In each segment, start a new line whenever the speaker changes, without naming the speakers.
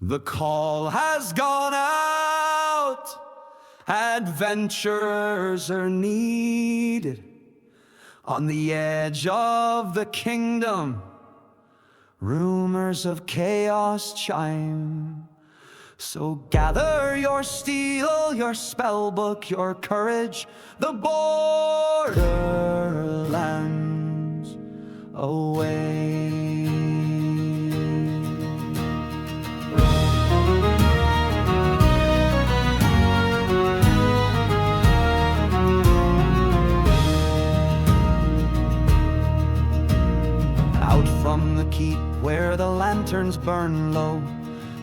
The call has gone out, adventurers are needed. On the edge of the kingdom, rumors of chaos chime. So gather your steel, your spellbook, your courage, the borderlands away. Out from the keep where the lanterns burn low,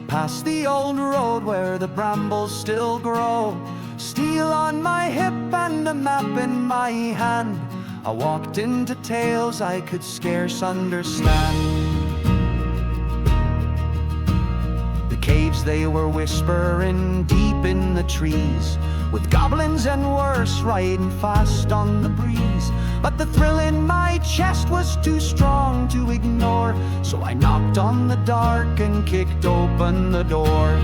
past the old road where the brambles still grow, steel on my hip and a map in my hand, I walked into tales I could scarce understand. The caves, they were whispering deep in the trees, with goblins and worse riding fast on the breeze. But the thrill in my chest was too strong to ignore, so I knocked on the dark and kicked open the door.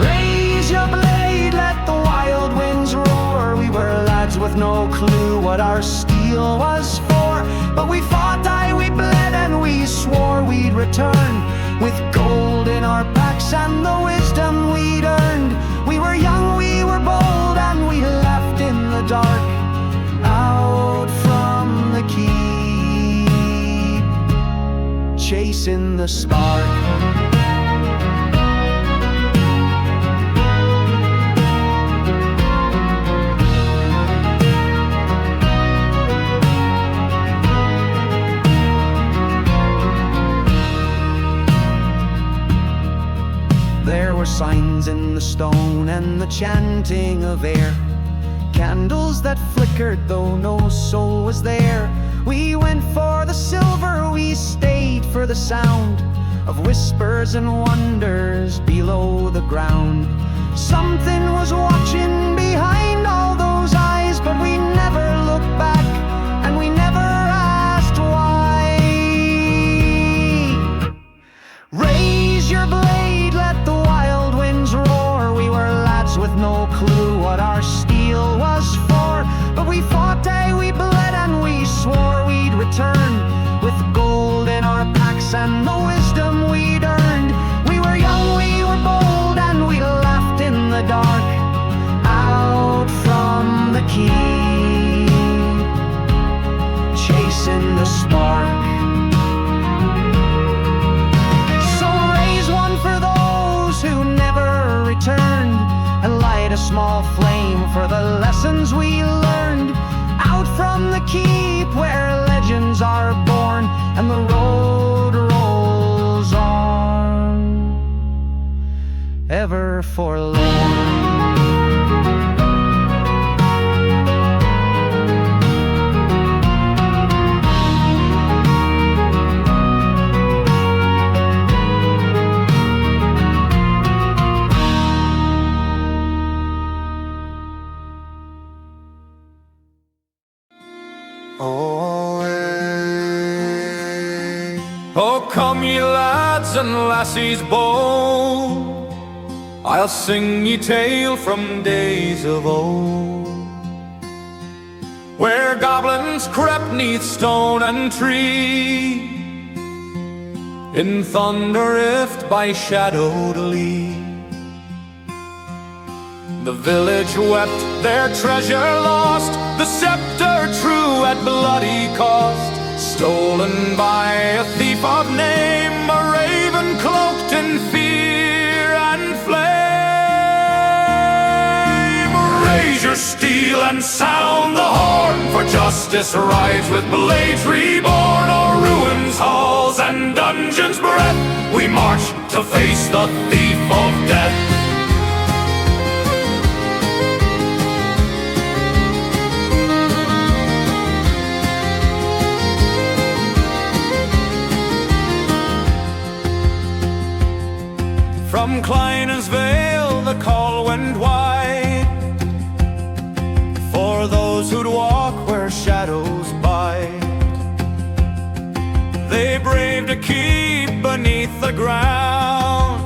Raise your blade, let the wild winds roar. We were lads with no clue what our steel was for, but we fought, aye, we bled, and we swore we'd return with gold in our packs and the wisdom we'd earned. We were young, we were bold, and we left in the dark, out from the keep, chasing the spark. There were signs in the stone and the chanting of air, candles that flickered though no soul was there. We went for the silver, we stayed for the sound of whispers and wonders below the ground. Something was watching behind all those eyes, but we never looked back and we never asked why. Raise your blade, let the wild winds roar. We were lads with no clue what our steel was for, but we fought, aye, we bled, and we swore we'd return with gold in our packs and the wisdom we'd earned. We were young, we were bold, and we laughed in the dark, out from the keep, chasing the spark. So raise one for those who never returned, and light a small flame for the lessons we learned, out from the keep where legends are born and the road rolls on, ever forlorn.
Oh, come ye lads and lassies bold, I'll sing ye tale from days of old, where goblins crept neath stone and tree, in thunder rift by shadowed lea. The village wept their treasure lost, the scepter true at bloody cost, stolen by a thief of name, a raven cloaked in fear and flame. Raise your steel and sound the horn, for justice rides with blades reborn. O'er ruins, halls, and dungeons' breath, we march to face the thief of death. From Kleinen's Vale the call went wide, for those who'd walk where shadows bide. They braved a keep beneath the ground,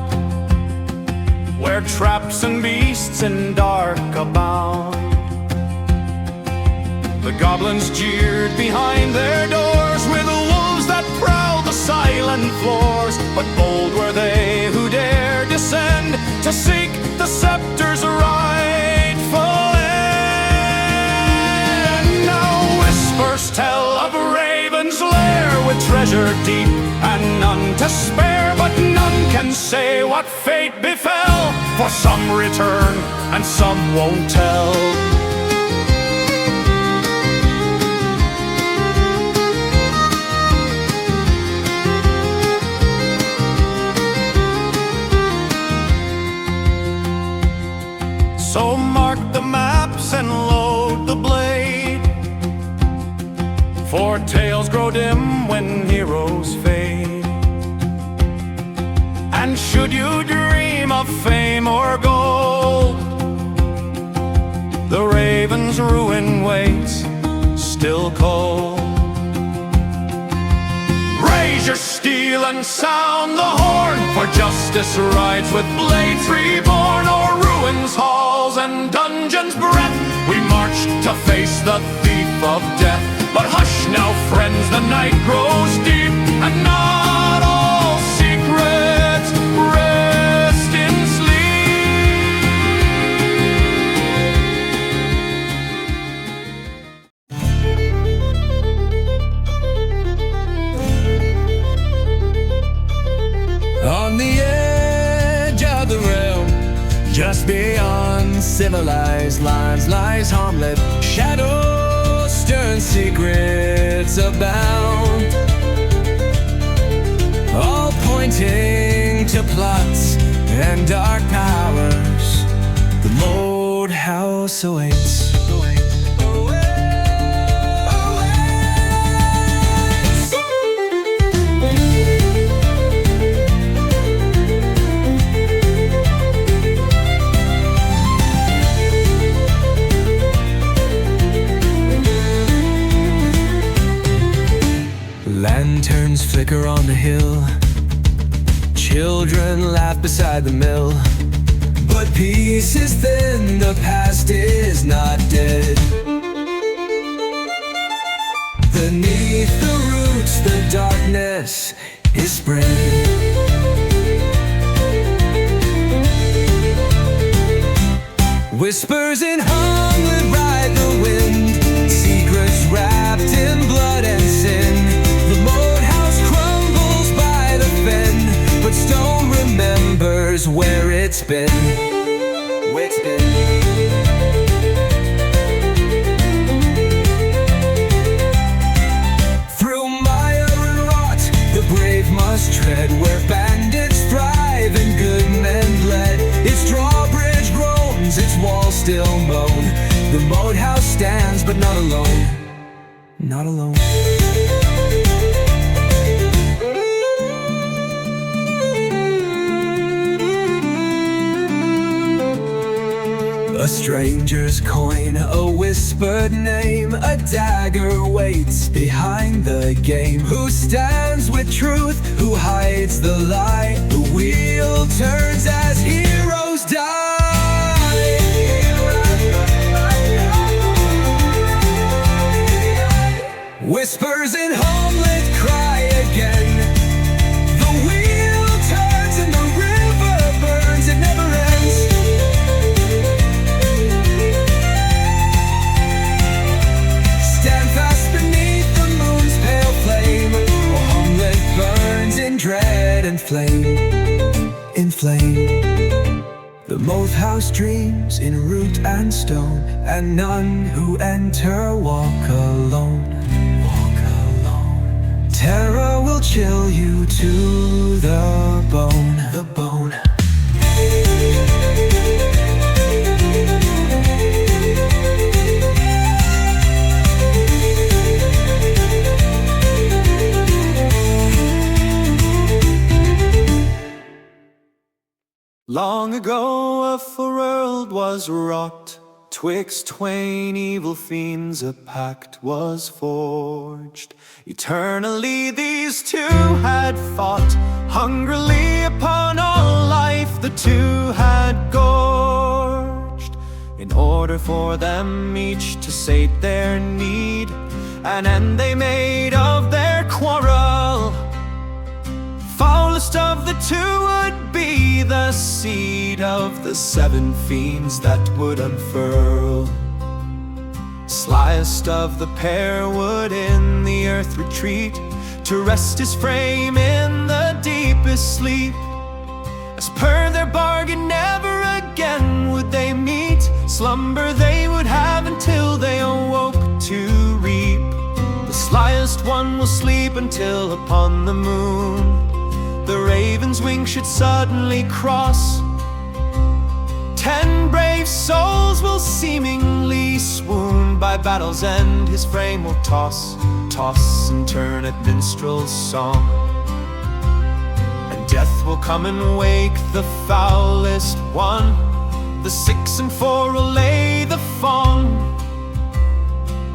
where traps and beasts in dark abound. The goblins jeered behind their doors with wolves that prowled the silent floors. But bold were they who dared descend to seek the scepter's rightful end. Now whispers tell of Raven's lair with treasure deep and none to spare, but none can say what fate befell, for some return and some won't tell. So mark the maps and load the blade, for tales grow dim when heroes fade. And should you dream of fame or gold, the Raven's ruin waits still cold. Raise your steel and sound the horn, for justice rides with blades reborn. O'er ruins, halls, and dungeons' breath we march to face the thief of death. But hush now, friends, the night grows deep, and not all secrets rest in sleep.
On the edge of the realm, just beyond civilized lines, lies Hommlet. Shadows, stern secrets abound, all pointing to plots and dark powers. The Moat House awaits. Lanterns flicker on the hill, children laugh beside the mill. But peace is thin, the past is not dead. Beneath the roots, the darkness is spread. Whispers in Hommlet ride the wind, secrets wrapped in blood and sin. The Moat House crumbles by the fen, but stone remembers where it's been. Through mire and rot, the brave must tread where bandits thrive and good men bled. Its drawbridge groans, its walls still moan. The Moat House stands, but not alone. Not alone. A stranger's coin, a whispered name, a dagger waits behind the game. Who stands with truth, who hides the lie? The wheel turns as heroes die. Whispers in Hommlet cry again. The wheel turns and the river burns, it never ends. Stand fast beneath the moon's pale flame. Hommlet burns in dread and flame, in flame. The Moat House dreams in root and stone, and none who enter walk alone. Terror will chill you to the bone, the bone.
Long ago a world was wrought, twixt twain evil fiends a pact was forged. Eternally these two had fought, hungrily upon all life the two had
had gorged, in order for them each to sate their need. An end they made of their quarrel. Foulest of the two would be the seed of the 7 fiends that would unfurl. Slyest of the pair would in the earth retreat, to rest his frame in the deepest sleep. As per their bargain, never again would they meet. Slumber they would have until they awoke to reap. The slyest one will sleep until upon the moon the raven's wing should suddenly cross. 10 brave souls will seemingly swoon. By battle's end his frame will toss, toss and turn at minstrel's song. And death will come and wake the foulest one. The 6 and 4 will lay the Fang.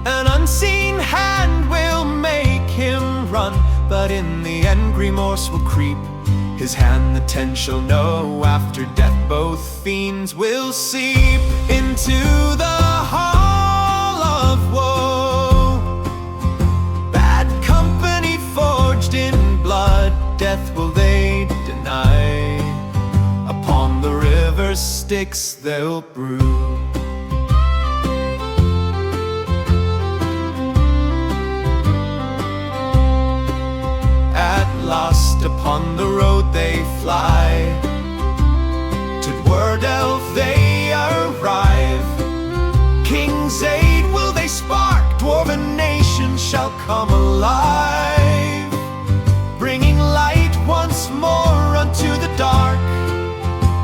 An unseen hand will make him run, but in the end remorse will creep his hand. The 10 shall know after death both fiends will seep into the hall of woe. Bad company forged in blood, death will they deny. Upon the river Styx they'll brew. Lost upon the road they fly, to Dwardelf they arrive. King's aid will they spark, dwarven nations shall come alive, bringing light once more unto the dark.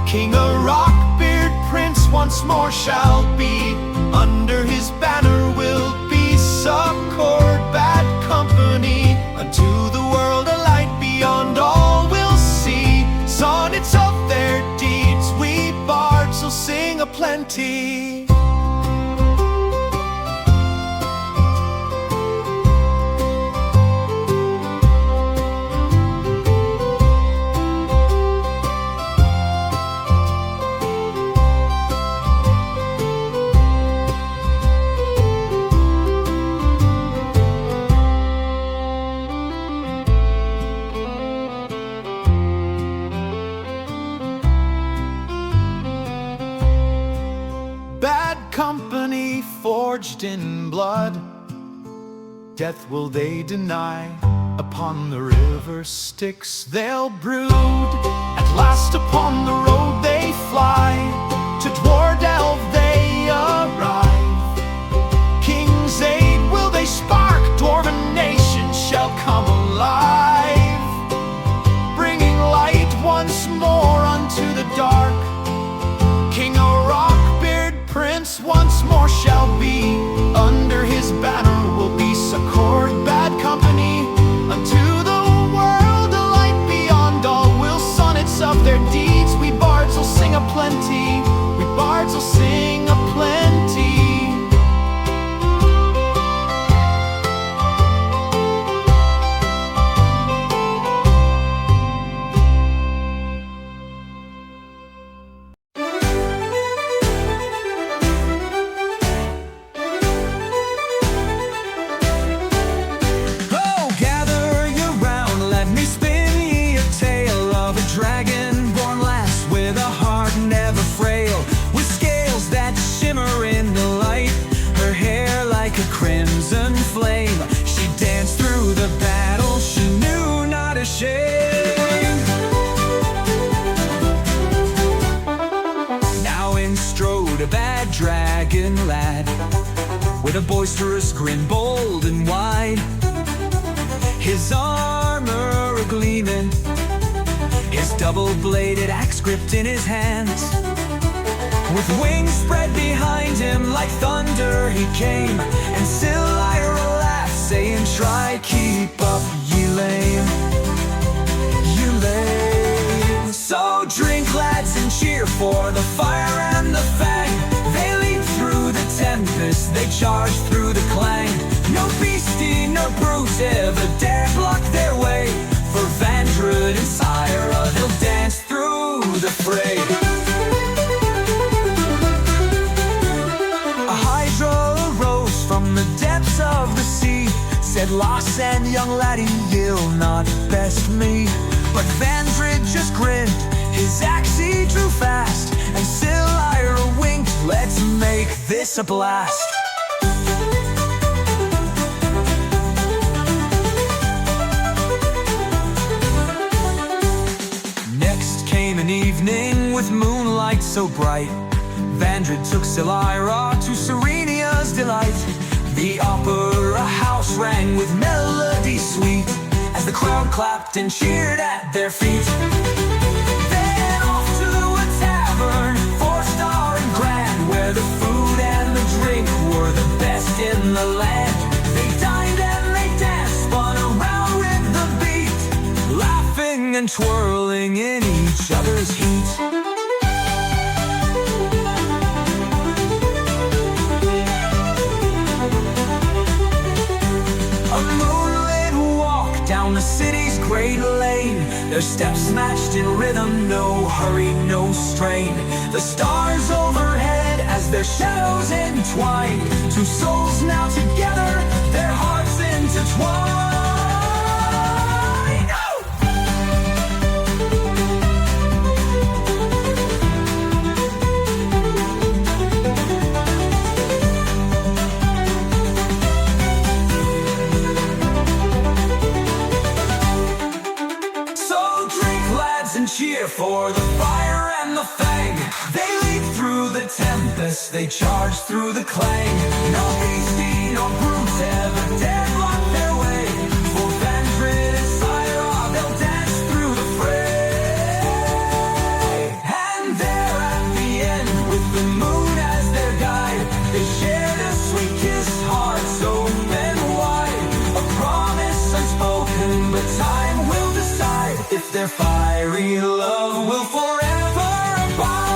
King a Rockbeard prince once more shall be, under his banner will be succored bad company. Unto the world a light beyond all we'll see, sonnets of their deeds we bards will sing aplenty. Company forged in blood, death will they deny. Upon the river Styx they'll brood, at last upon the road they fly, to Dwardelf they arrive. King's aid will they spark, dwarven nations shall come alive, bringing light once more unto the dark. King O'Rock Prince once more shall be, under his banner will be succored bad company. Unto the world a light beyond all will sonnets of their deeds we bards will sing aplenty. We bards will sing aplenty. Crimson flame, she danced through the battle, she knew not a shame. Now in strode a bad dragon lad, with a boisterous grin, bold and wide. His armor a-gleaming, his double-bladed axe gripped in his hands. With wings spread behind him like thunder he came, and Scylla laughed, saying, "Try keep up, ye lame, ye lame." So drink, lads, and cheer for the fire and the Fang. They leap through the tempest, they charge through the clang. No beastie nor brute ever dare block their way, for Vandred and Syra they'll dance through the fray.
Red Loss and young laddie will not best me, but Vandred just grinned, his axe he drew fast, and Silira winked, let's make this a blast. Next came an evening with moonlight so bright. Vandred took Silira to Serenia's delight. The opera house rang with melody sweet, as the crowd clapped and cheered at their feet. Then off to a tavern, 4-star and grand, where the food and the drink were the best in the land. They dined and they danced, spun around with the beat, laughing and twirling in each other's heat. A moonlit walk down the city's great lane, their steps matched in rhythm, no hurry, no strain. The stars overhead as their shadows entwine, two souls now together, their hearts intertwine. Cheer for the fire and the Fang. They leap through the tempest, they charge through the clang. No beastie, no brute ever dared block their way. For Vandred and Silira, they'll dance through the fray. And there at the end, with the moon as their guide, they shared a sweet kiss, hearts open wide. A promise unspoken, but time will decide if their fiery love will forever abide.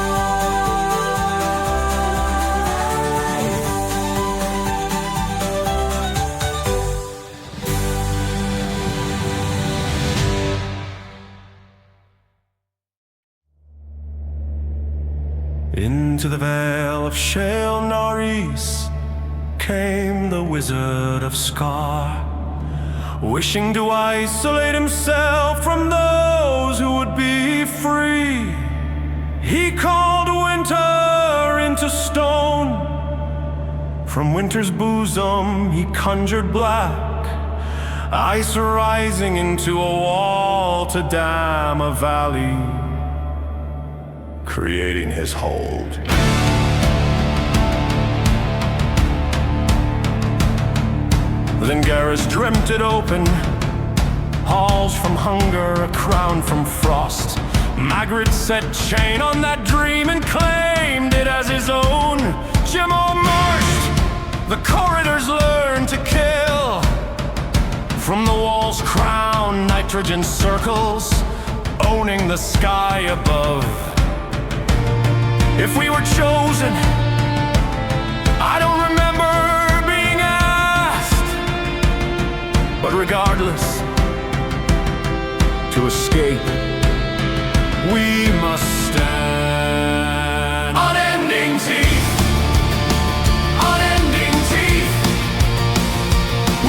Into the vale of Shale Norris came the Wizard of Scar, wishing to isolate himself from those who would be free. He called winter into stone. From winter's bosom he conjured black, ice rising into a wall to dam a valley, creating his hold. Then Garrus dreamt it open, halls from hunger, a crown from frost. Magritte set chain on that dream and claimed it as his own. Jimmo marched, the corridors learned to kill. From the walls crown nitrogen circles, owning the sky above. If we were chosen, I don't remember being asked, but regardless, to escape, we must stand. Unending teeth, unending teeth.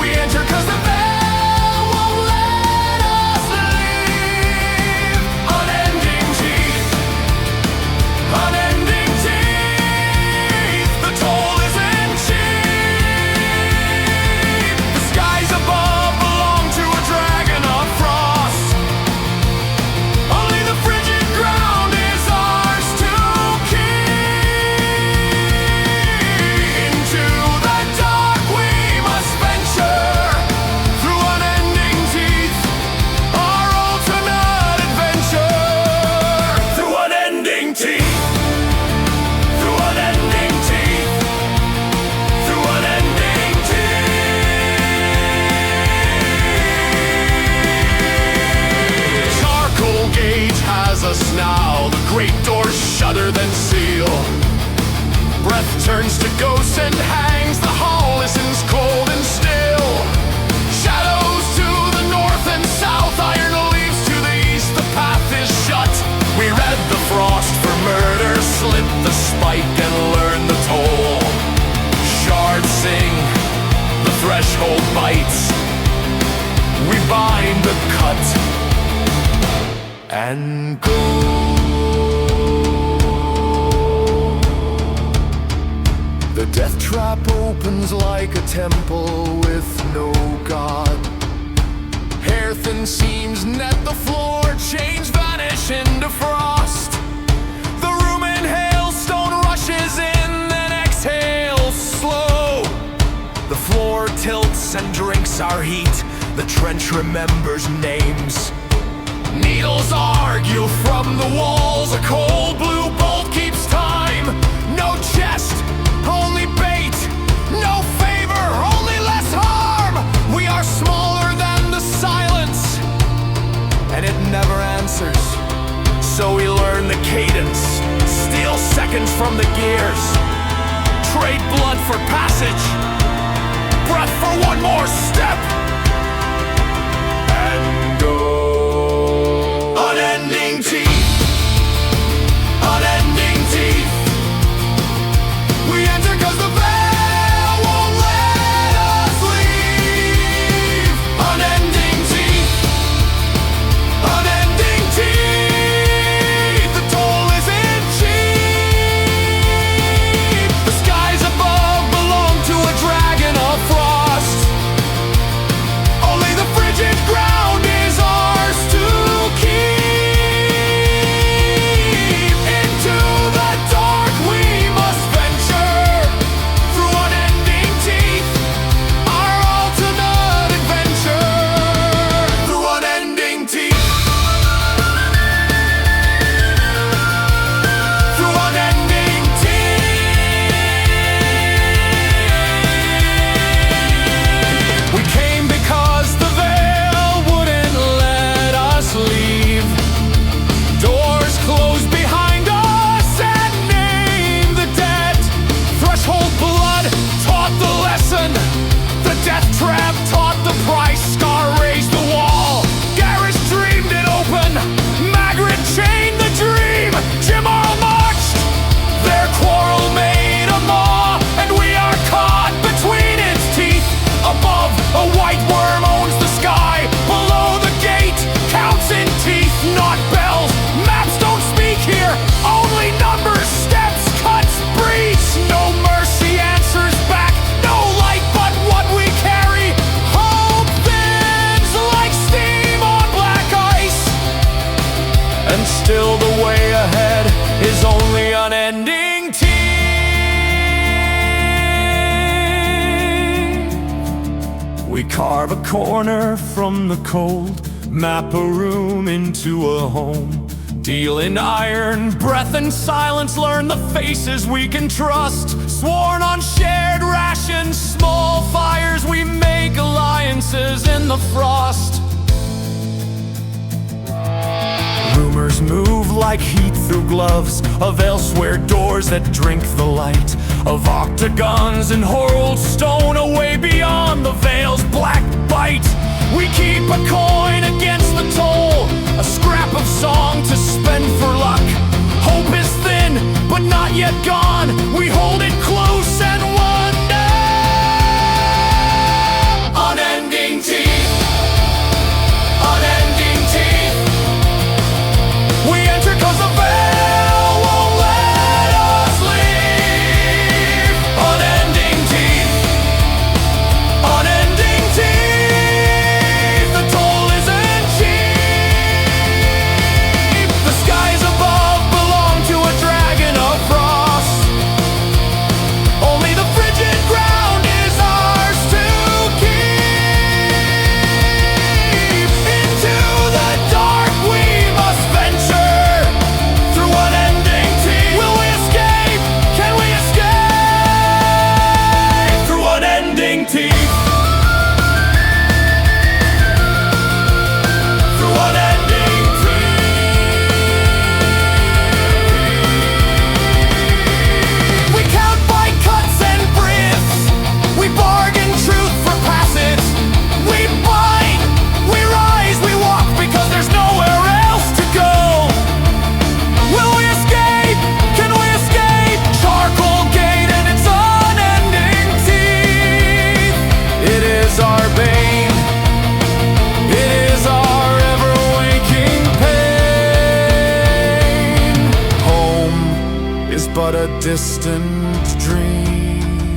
We enter 'cause the veil won't let us leave. Unending teeth, unending teeth. The toll isn't cheap. The skies above belong to a dragon of frost. Only the frigid ground is ours to keep. Into the dark we must venture, through unending teeth, our ultimate adventure. Through unending teeth, through unending teeth, through unending teeth. Charcoal gauge has us now, the great doors shudder then seal. Breath turns to ghosts and hangs, the hall listens cold and still. Shadows to the north and south, iron leaves to the east, the path is shut. We read the frost for murder, slit the spike and learn the toll. Shards sing, the threshold bites,
opens like a temple with no god. Hearth and seams net the floor, chains vanish into frost. The room inhales, stone rushes in, then exhales slow. The floor tilts and drinks our heat, the trench remembers names. Needles argue from the walls, a cold blue bolt keeps time. No chest, only bait, no favor, only less harm. We are smaller than the silence, and it never answers. So we learn the cadence, steal seconds from the gears, trade blood for passage, breath for one more step, and go. Unending teeth, unending teeth. We enter 'cause the veil won't let us leave. Unending teeth, unending teeth. The toll isn't cheap. The skies above belong to a dragon of frost. Only the frigid ground is ours to keep. Into the dark we must venture, through unending teeth, our ultimate adventure. Through unending teeth, through unending teeth. We came because the veil wouldn't let us leave. Doors closed behind us and name the dead. Threshold blood taught the lesson. The death trap taught the price. Scar raised the wall. Garrus dreamed it open. Magritte chained the dream. Jimar marched. Their quarrel made a maw, and we are caught between its teeth. Above, a white worm owns the sky. Below the gate, counts in teeth, not bells. Maps don't speak here, only numbers, steps, cuts, breach. No mercy answers back, no light but what we carry. Hope thins like steam on black ice, and still the way ahead is only unending teeth. We carve a corner from the cold, map a room into a home. Deal in iron, breath and silence, learn the faces we can trust. Sworn on shared rations, small fires, we make alliances in the frost. Rumors move like heat through gloves, of elsewhere doors that drink the light, of octagons and horrelled stone away beyond the veil's black bite. We keep a coin against the toll, a scrap of song to spend for luck. Hope is thin, but not yet gone. We hold it close and wonder. Unending teeth, unending teeth. We enter 'cause the veil won't let us leave. Unending teeth, unending teeth. The toll isn't cheap. The skies above belong to a dragon of frost. Only the frigid ground is ours to keep. Into the dark we must venture, through unending teeth. Will we escape? Can we escape? Through unending teeth. Through unending teeth. We count by cuts and breaths. We bargain truth for passage. We bind, we rise, we walk because there's nowhere else to go. Will we escape? Can we escape? Charcoal gate and its unending teeth. It is our bane, it is our ever-waking pain. Home is but a distant dream.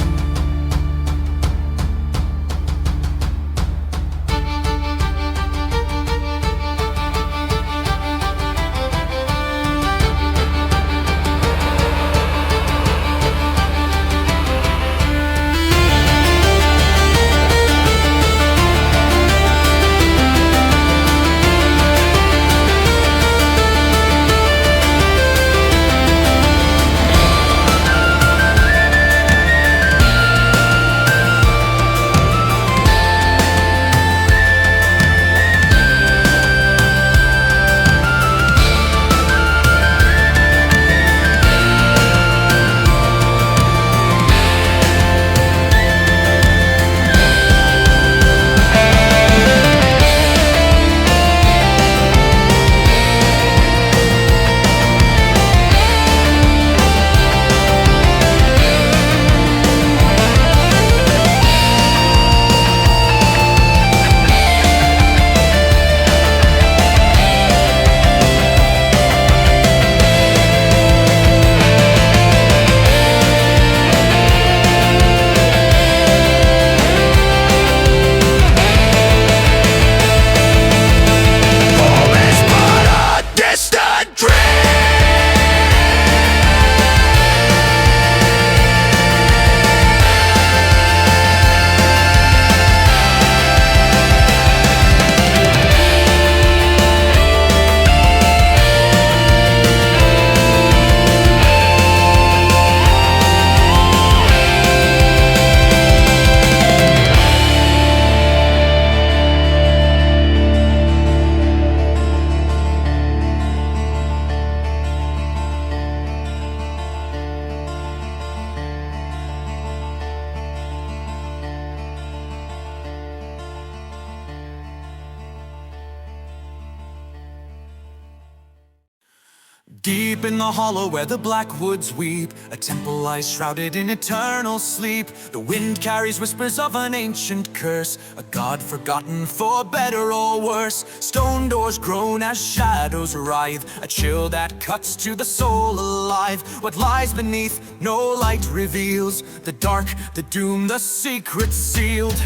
Deep in the hollow where the black woods weep, a temple lies shrouded in eternal sleep. The wind carries whispers of an ancient curse, a god forgotten for better or worse. Stone doors groan as shadows writhe, a chill that cuts to the soul alive. What lies beneath, no light reveals, the dark, the doom, the secret sealed.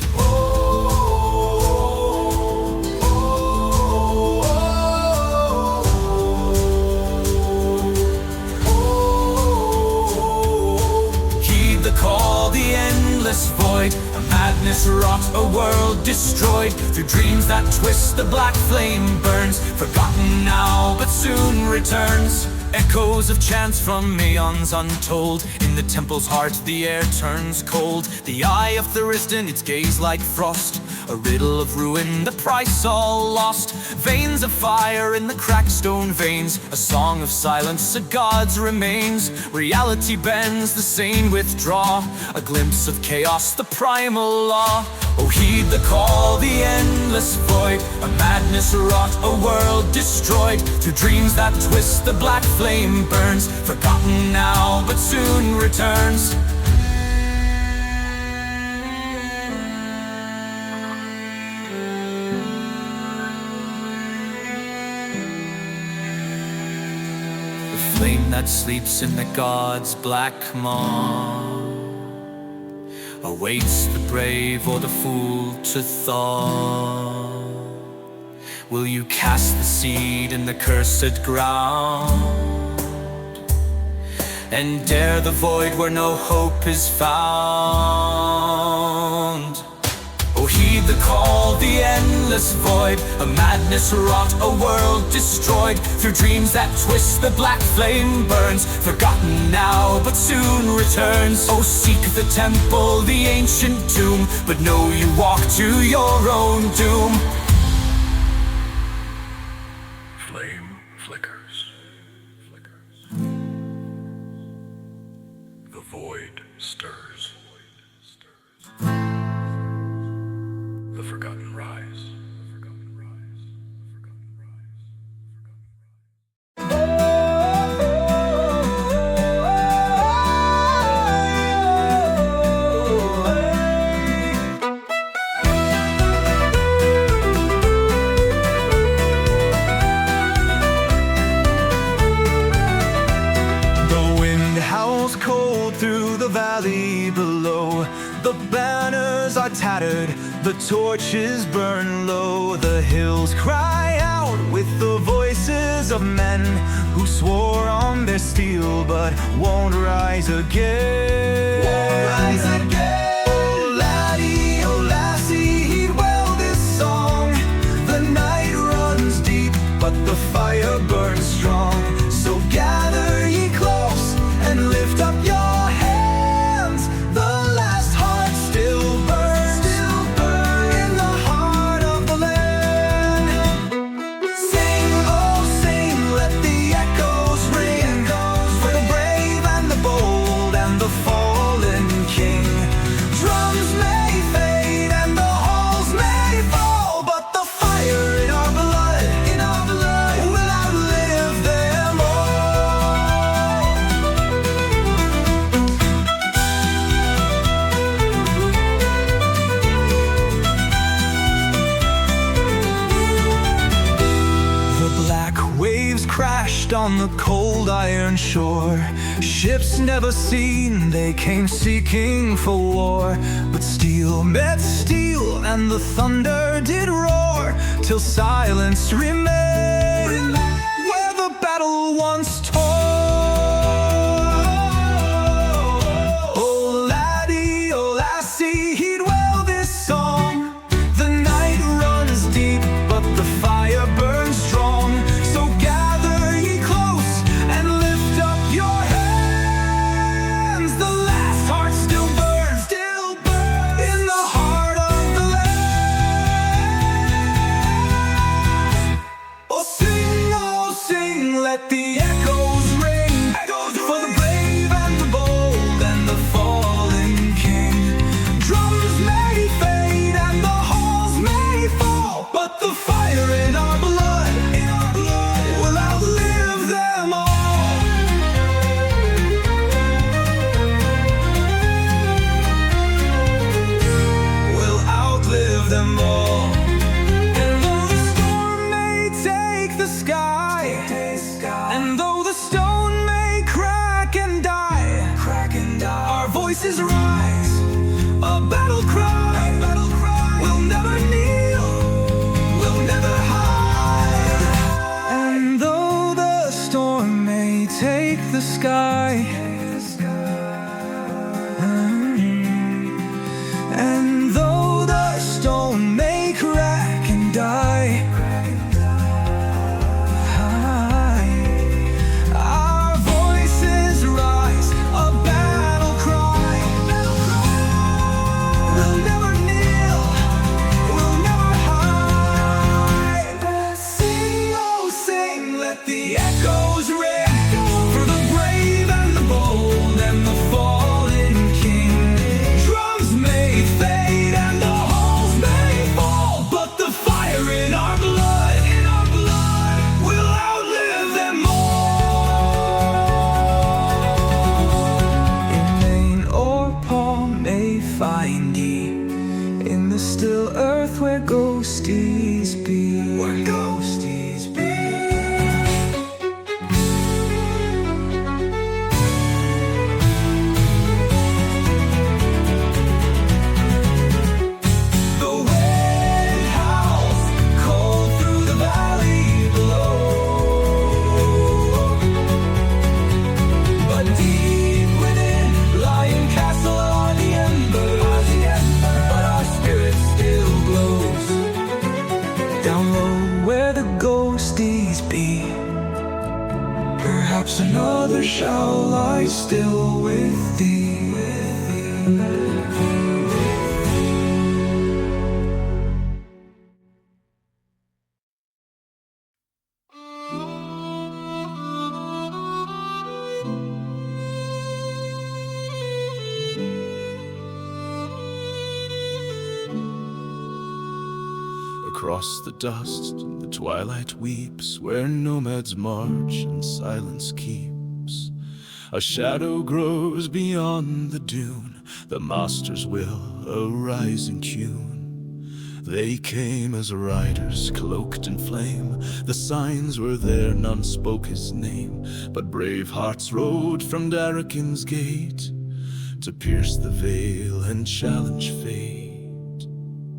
Call the endless void, a madness wrought, a world destroyed. Through dreams that twist, the black flame burns, forgotten now but soon returns. Echoes of chants from aeons untold, in the temple's heart the air turns cold. The eye of Theristan, its gaze like frost, a riddle of ruin, the price all lost. Veins of fire in the cracked stone veins, a song of silence, a god's remains. Reality bends, the sane withdraw, a glimpse of chaos, the primal law. Oh, heed the call, the endless void, a madness wrought, a world destroyed. Through dreams that twist, the black flame burns, forgotten now but soon returns. The flame that sleeps in the god's black maw awaits the brave or the fool to thaw. Will you cast the seed in the cursed ground and dare the void where no hope is found? Oh, heed the call, the endless void, a madness wrought, a world destroyed. Through dreams that twist, the black flame burns, forgotten now but soon returns. Oh, seek the temple, the ancient tomb, but know you walk to your own doom.
Flame flickers. The void stirs. The forgotten rise.
The wind howls cold through the valley below. The banners are tattered, the torches burn low. The hills cry out with the voices of men who swore on their steel but won't rise again. Oh laddie, oh lassie, heed well this song. The night runs deep, but the fire burns strong. So gather ye close and lift up your hands. The last heart still burns in the heart of the land. Sing, oh sing, let the echoes ring, for the brave and the bold and the fallen king. Drums may fade and the halls may fall, but the fire in our blood will outlive them all. The black waves crashed on the cold iron shore. Ships never seen, they came seeking for war. But steel met steel and the thunder did roar, till silence remained where the battle once tore. Oh laddie, oh lassie, heed well this song. The night runs deep, but the fire burns strong. So gather ye close and lift up your hands. The last heart still burns in the heart of the land. Oh sing, let the echoes voices rise, a battle cry, we'll never kneel, we'll never hide. And though the storm may take the sky, and though the stone may crack and die, our voices rise, a battle cry. We'll never kneel, we'll never hide. Sing, oh sing, let the echoes ring, for the brave and the bold and the fallen king. Drums may fade and the halls may fall, but the fire in our blood, will outlive them all. In Maine or Paul may find ye, in the still earth where ghosties be. The wind howls cold through the valley below, but deep within, lying castle on the embers, but our spirit still glows. Down low where the ghosties be, perhaps another shall lie still with thee.
Across the dust, the twilight weeps, where nomads march and silence keeps. A shadow grows beyond the dune, the master's will, a rising tune. They came as riders cloaked in flame, the signs were there, none spoke his name. But brave hearts rode from Darrakin's gate to pierce the veil and challenge fate.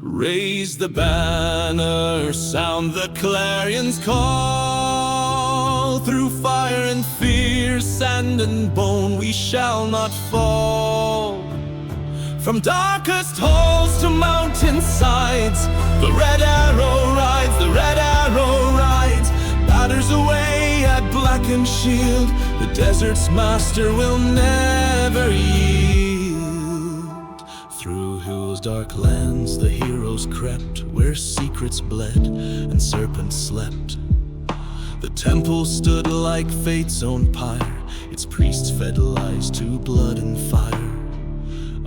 Raise the banner, sound the clarion's call. Through fire and fear, sand and bone, we shall not fall. From darkest halls to mountain sides, the red arrow rides, the red arrow rides. Batters away at blackened shield, the desert's master will never yield. Through Hule's dark lands the heroes crept, where secrets bled and serpents slept. The temple stood like fate's own pyre, its priests fed lies to blood and fire.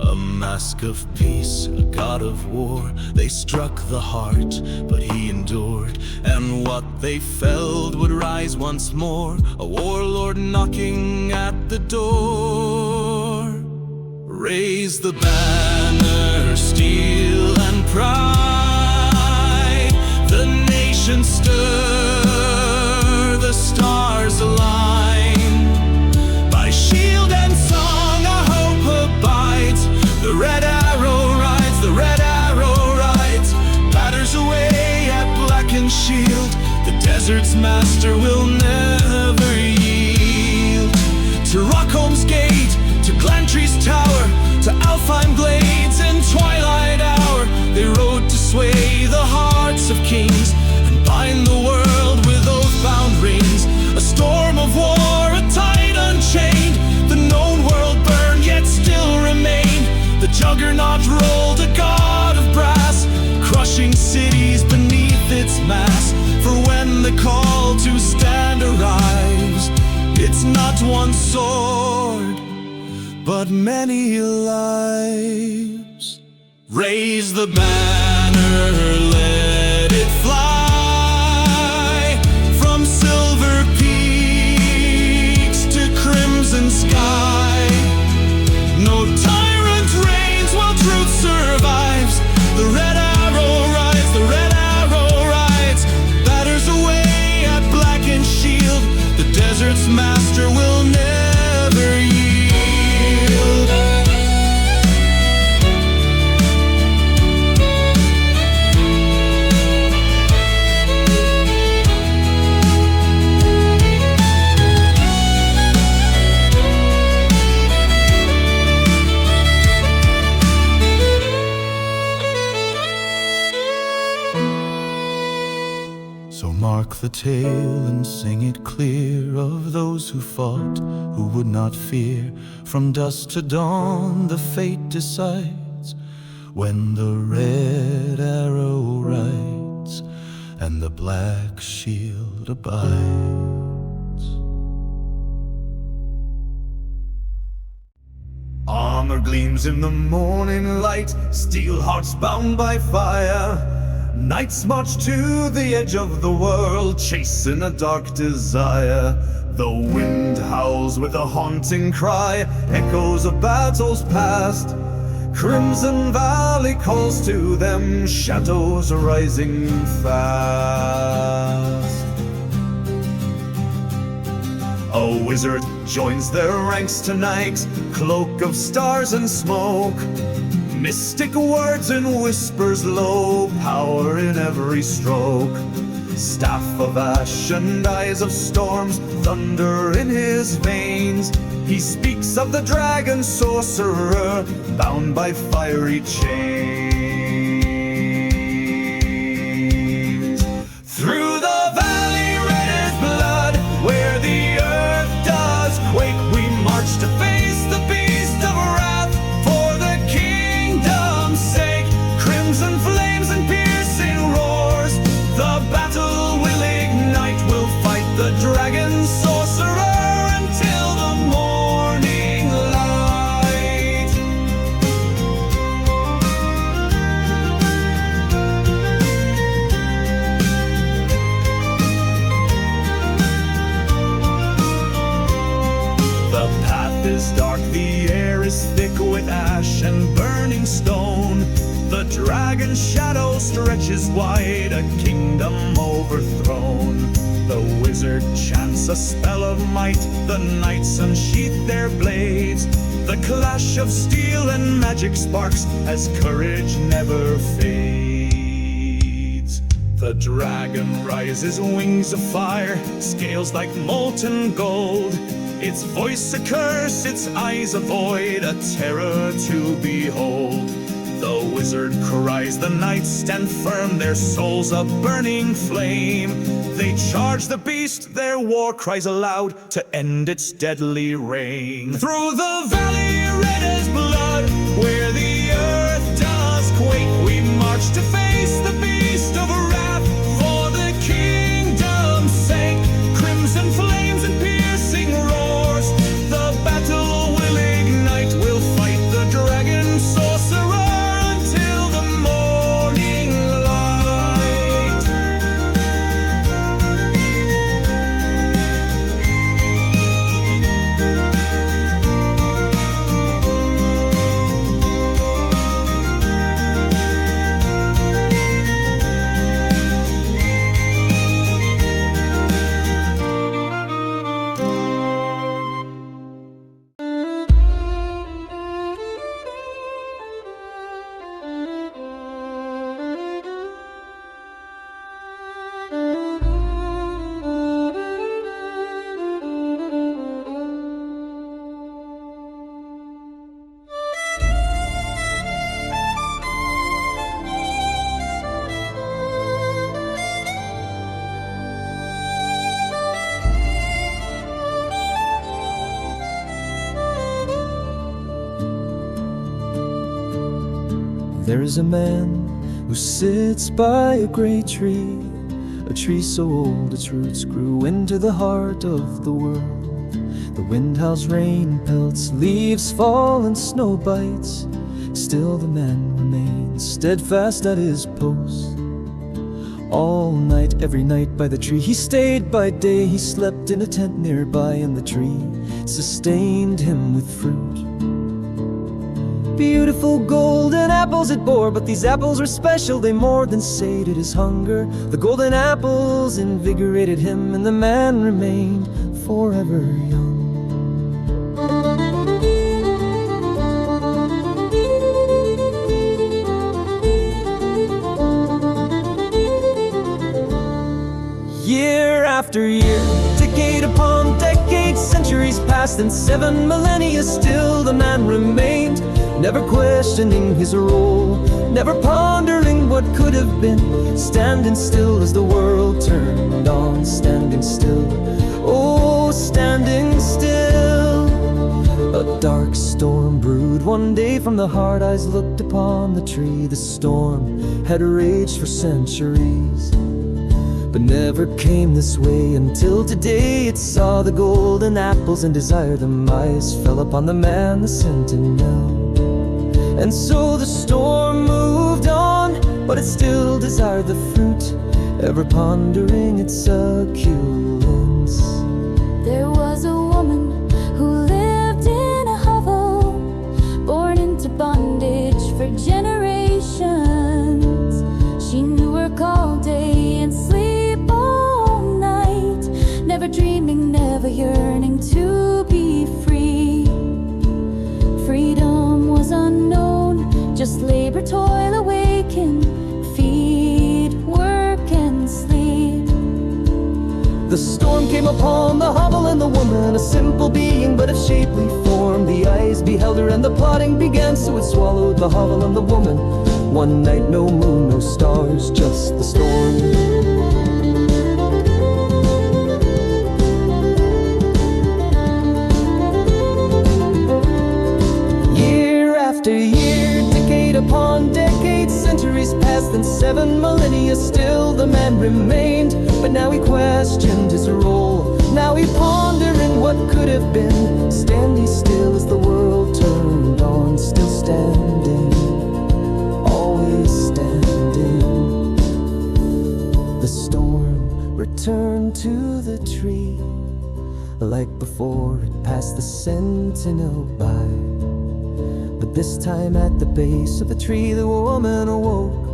A mask of peace, a god of war, they struck the heart, but he endured. And what they felled would rise once more, a warlord knocking at the door. Raise the banner, steel and pride, the nation stir, the stars align. By shield and song our hope abides, the red arrow rides, the red arrow rides. Batters away at blackened shield, the desert's master will never yield. To Rockholm's gate, to Glantry's tower, to Alfheim glades and twilight hour, they rode to sway the hearts of kings and bind the world with oath-bound rings. A storm of war, a tide unchained, the known world burned yet still remained. The juggernaut rolled, a god of brass, crushing cities beneath its mass. For when the call to stand arrives, it's not one sword, but many lives. Raise the banner, let it fly, from silver peaks to crimson sky. No tyrant reigns while truth survives, the red arrow rides, the red arrow rides. Batters away at blackened shield, the desert's master will never yield.
Talk the tale and sing it clear of those who fought, who would not fear. From dusk to dawn the fate decides, when the red arrow rides and the black shield abides.
Armor gleams in the morning light, steel hearts bound by fire. Knights march to the edge of the world, chasing a dark desire. The wind howls with a haunting cry, echoes of battles past. Crimson Valley calls to them, shadows rising fast. A wizard joins their ranks tonight, cloak of stars and smoke. Mystic words and whispers low, power in every stroke. Staff of ash and eyes of storms, thunder in his veins. He speaks of the dragon sorcerer, bound by fiery chains. Through the valley red as blood, where the earth does quake, we march to face the beast of wrath. For the kingdom's sake, crimson flames and piercing roars, the battle will ignite. We'll fight the dragon sorcerer until the morning light. The path is dark, the air is thick with ash and burning stone. The dragon's shadow stretches wide, a kingdom overthrown. The wizard chants a spell of might, the knights unsheath their blades. The clash of steel and magic sparks as courage never fades. The dragon rises, wings of fire, scales like molten gold. Its voice a curse, its eyes a void, a terror to behold. The wizard cries, the knights stand firm, their souls a burning flame. They charge the beast, their war cries aloud to end its deadly reign. Through the valley red as blood, where the earth does quake, we march to face the beast of wrath. For the kingdom's sake, crimson flames and piercing roars, the battle will ignite. We'll fight the dragon sorcerer until the morning light.
There is a man who sits by a great tree, a tree so old its roots grew into the heart of the world. The wind howls, rain pelts, leaves fall and snow bites. Still the man remains steadfast at his post. All night, every night by the tree he stayed. By day he slept in a tent nearby, and the tree sustained him with fruit. Beautiful golden apples it bore, but these apples were special. They more than sated his hunger. The golden apples invigorated him, and the man remained forever young. Year after year, decade upon decade, centuries passed, and 7 millennia still the man remained never questioning his role, never pondering what could have been, standing still as the world turned on, standing still, oh, standing still. A dark storm brewed one day from the hard eyes looked upon the tree. The storm had raged for centuries, but never came this way until today. It saw the golden apples and desired them. Eyes fell upon the man, the sentinel. And so the storm moved on, but it still desired the fruit, ever pondering its succulence.
There was a woman who lived in a hovel, born into bondage for generations. She knew work all day and sleep all night, never dreaming, never yearning to be free. Freedom was unknown, just labor, toil, awaken, feed, work and sleep.
The storm came upon the hovel and the woman, a simple being but of shapely form. The eyes beheld her and the plotting began, so it swallowed the hovel and the woman. One night, no moon, no stars, just the storm. After year, decade upon decade, centuries passed, and 7 millennia still the man remained. But now he questioned his role, now he pondering what could have been, standing still as the world turned on, still standing, always standing. The storm returned to the tree, like before it passed the sentinel by. But this time at the base of the tree the woman awoke.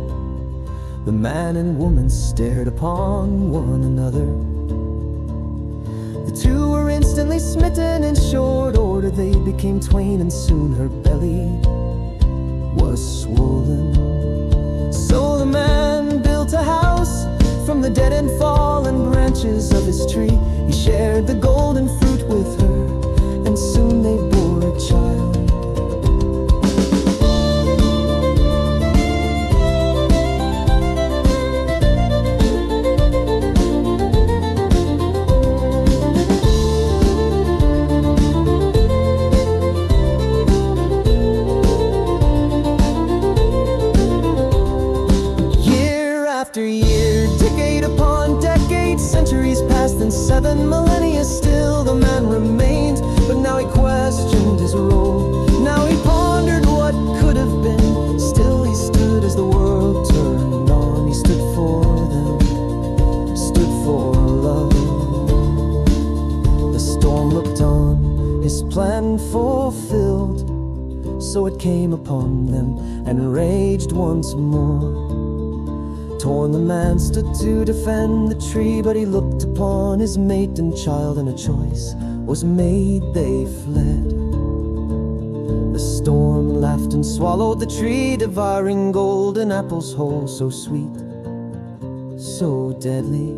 The man and woman stared upon one another. The two were instantly smitten. In short order they became twain, and soon her belly was swollen. So the man built a house from the dead and fallen branches of his tree. He shared the golden fruit with her, and soon they bore a child. After year, decade upon decade, centuries passed, and 7 millennia still the man remained. But now he questioned his role, now he pondered what could have been. Still he stood as the world turned on, he stood for them, stood for love. The storm looked on, his plan fulfilled, so it came upon them and raged once more. Torn the man stood to defend the tree, but he looked upon his mate and child, and a choice was made, they fled. The storm laughed and swallowed the tree, devouring golden apples whole, so sweet, so deadly.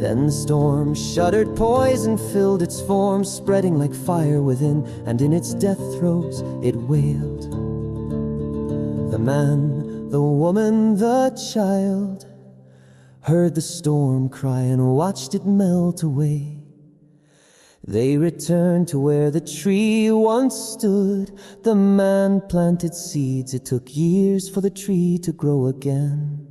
Then the storm shuddered, poison filled its form, spreading like fire within, and in its death throes it wailed. The man, the woman, the child, heard the storm cry and watched it melt away. They returned to where the tree once stood. The man planted seeds, it took years for the tree to grow again.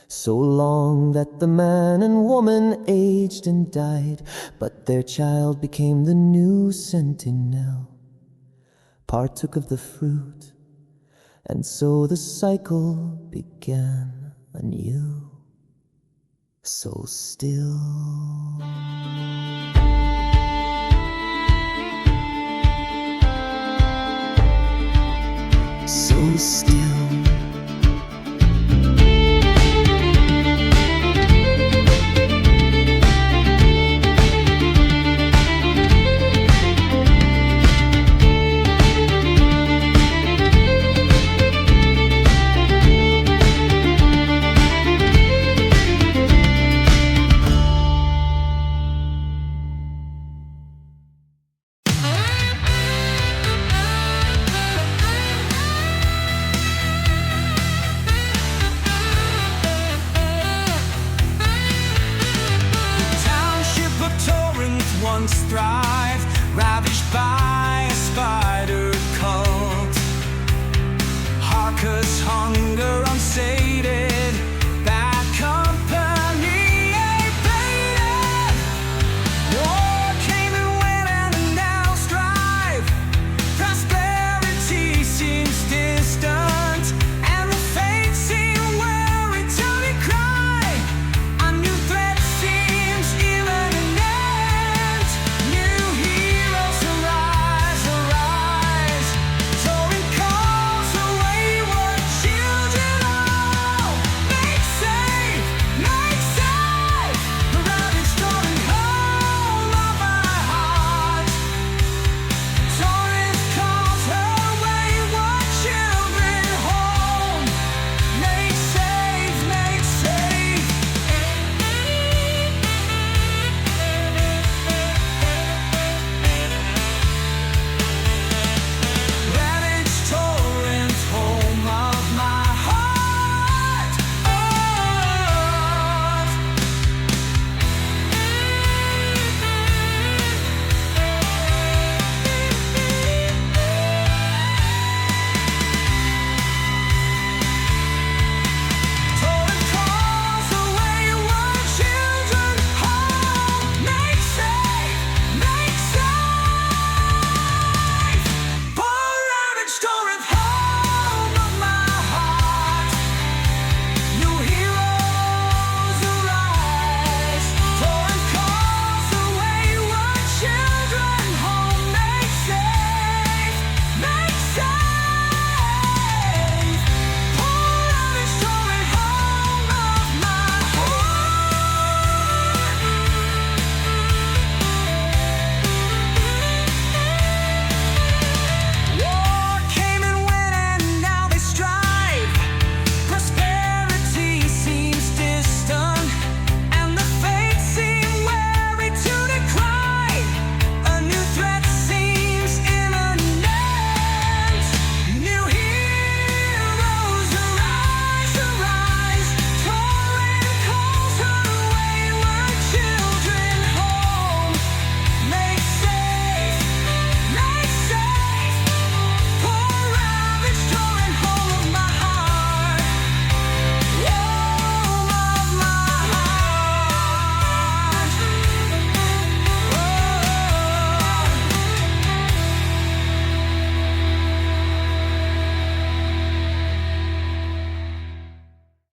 So long that the man and woman aged and died, but their child became the new sentinel, partook of the fruit, and so the cycle began anew. So still, so still.
alive, ravished by a spider cult. Harker's hunger unsated,